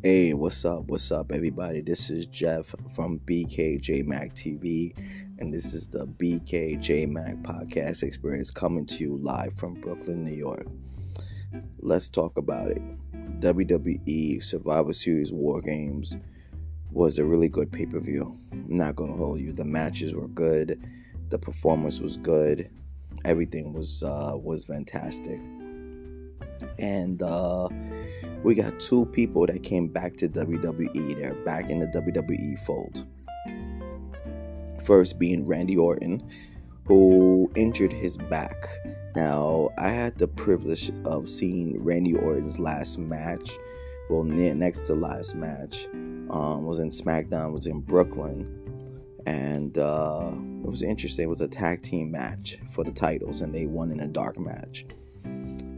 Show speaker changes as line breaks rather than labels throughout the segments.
Hey, what's up? What's up, everybody? This is Jeff from BKJmacTV, and this is the BKJmac podcast experience coming to you live from Brooklyn, New York. Let's talk about it. WWE Survivor Series War Games was a really good pay-per-view. I'm not gonna hold you. The matches were good. The performance was good. Everything was fantastic. And we got two people that came back to WWE. They're back in the WWE fold. First being Randy Orton, who injured his back. Now, I had the privilege of seeing Randy Orton's last match. Well, next to last match was in SmackDown, was in Brooklyn. And it was interesting. It was a tag team match for the titles, and they won in a dark match.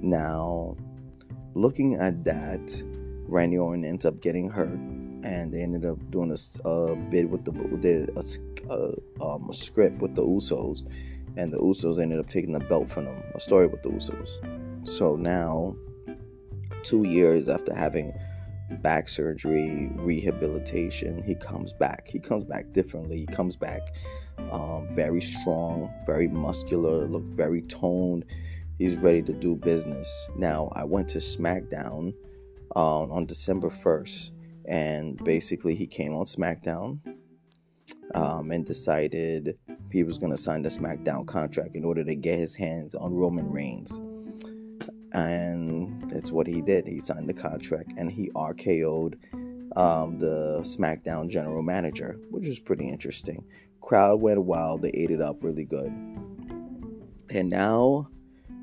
Now, looking at that, Randy Orton ends up getting hurt, and they ended up doing a bid with a script with the Usos, and the Usos ended up taking the belt from them. A story with the Usos. So now, 2 years after having back surgery, rehabilitation, he comes back. He comes back differently. He comes back very strong, very muscular, look very toned. He's ready to do business. Now, I went to SmackDown on December 1st, and basically he came on SmackDown and decided he was going to sign the SmackDown contract in order to get his hands on Roman Reigns. And that's what he did. He signed the contract, and he RKO'd the SmackDown general manager, which was pretty interesting. Crowd went wild. They ate it up really good. And now,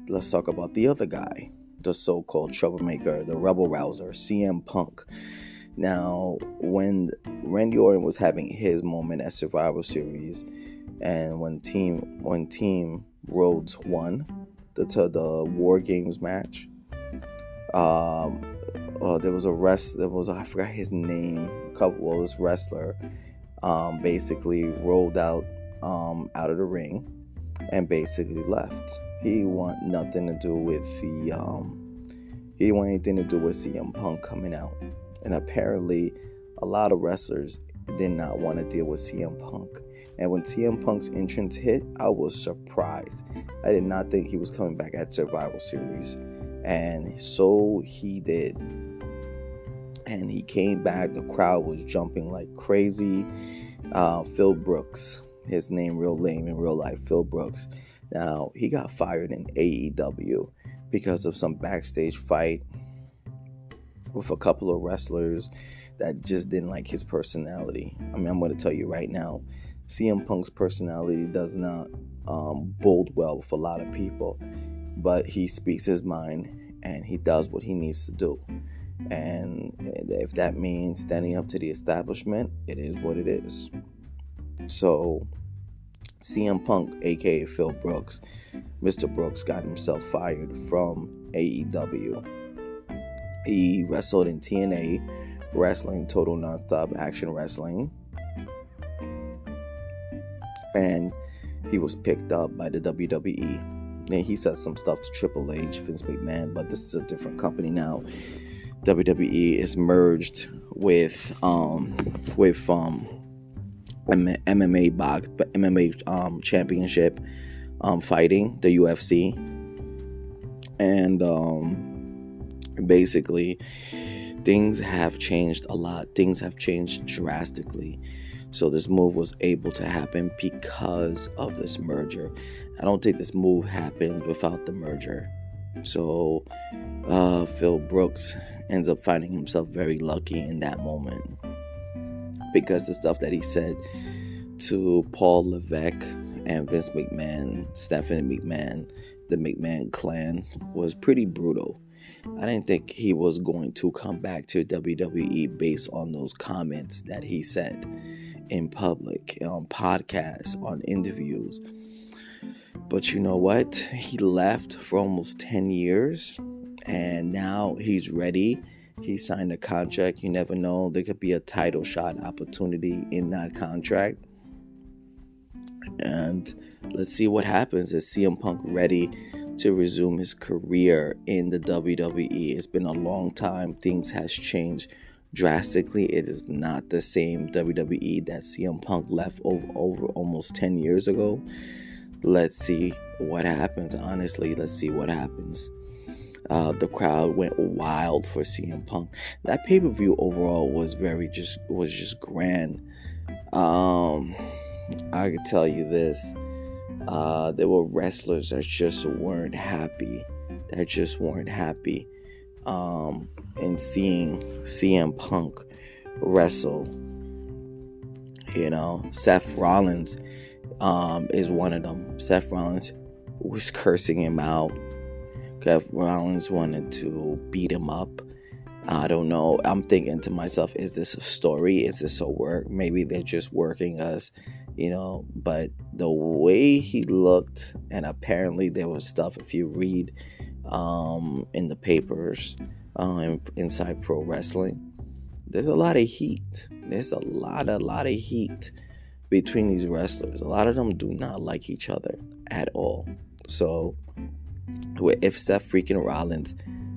let's talk about the other guy, the so-called troublemaker, the rebel rouser, CM Punk. Now, when Randy Orton was having his moment at Survivor Series, and when Team Rhodes won the War Games match, there was I forgot his name. This wrestler basically rolled out of the ring and basically left. He want nothing to do with he didn't want anything to do with CM Punk coming out. And apparently a lot of wrestlers did not want to deal with CM Punk. And when CM Punk's entrance hit, I was surprised. I did not think he was coming back at Survivor Series. And so he did. And he came back. The crowd was jumping like crazy. Phil Brooks, his name real lame in real life, Phil Brooks. Now, he got fired in AEW because of some backstage fight with a couple of wrestlers that just didn't like his personality. I mean, I'm going to tell you right now, CM Punk's personality does not bode well with a lot of people, but he speaks his mind and he does what he needs to do. And if that means standing up to the establishment, it is what it is. So, CM Punk, aka Phil Brooks, Mr. Brooks, got himself fired from AEW. He wrestled in TNA Wrestling, Total Nonstop Action Wrestling, and he was picked up by the WWE. And he said some stuff to Triple H, Vince McMahon, but this is a different company now. WWE is merged with MMA championship fighting, the UFC, and basically things have changed a lot. Things have changed drastically. So this move was able to happen because of this merger. I don't think this move happened without the merger. So Phil Brooks ends up finding himself very lucky in that moment, because the stuff that he said to Paul Levesque and Vince McMahon, Stephanie McMahon, the McMahon clan, was pretty brutal. I didn't think he was going to come back to WWE based on those comments that he said in public, on podcasts, on interviews. But you know what? He left for almost 10 years, and now he's ready. He signed a contract. You never know. There could be a title shot opportunity in that contract. And let's see what happens. Is CM Punk ready to resume his career in the WWE? It's been a long time. Things has changed drastically. It is not the same WWE that CM Punk left over almost 10 years ago. Let's see what happens. Honestly, let's see what happens. The crowd went wild for CM Punk. That pay-per-view overall was just grand. I could tell you this. There were wrestlers that just weren't happy. In seeing CM Punk wrestle. Seth Rollins is one of them. Seth Rollins was cursing him out. Seth Rollins wanted to beat him up. I don't know. I'm thinking to myself, is this a story? Is this a work? Maybe they're just working us, but the way he looked, and apparently there was stuff, if you read in the papers inside pro wrestling, there's a lot of heat. There's a lot of heat between these wrestlers. A lot of them do not like each other at all. So if Seth freaking Rollins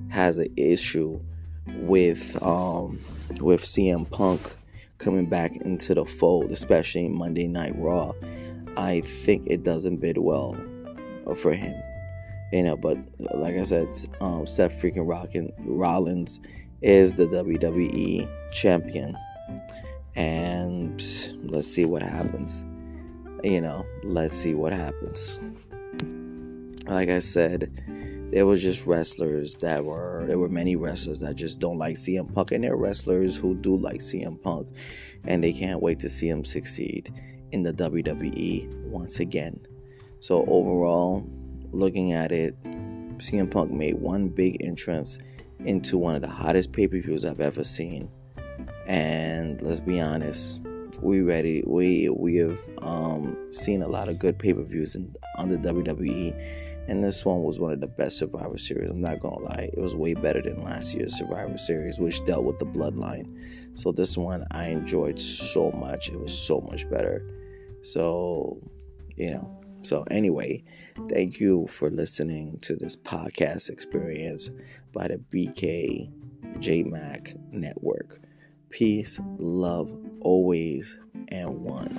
has an issue with CM Punk coming back into the fold, especially Monday Night Raw, I think it doesn't bid well for him. But like I said, Seth freaking Rollins is the WWE champion, and let's see what happens. Let's see what happens. Like I said, there were many wrestlers that just don't like CM Punk, and there are wrestlers who do like CM Punk, and they can't wait to see him succeed in the WWE once again. So overall, looking at it, CM Punk made one big entrance into one of the hottest pay-per-views I've ever seen. And let's be honest, we have seen a lot of good pay-per-views on the WWE, and this one was one of the best Survivor Series. I'm not gonna lie, it was way better than last year's Survivor Series, which dealt with the bloodline. So this one I enjoyed so much. It was so much better. So anyway, thank you for listening to this podcast experience by the BKJmac Network. Peace, love, always, and one.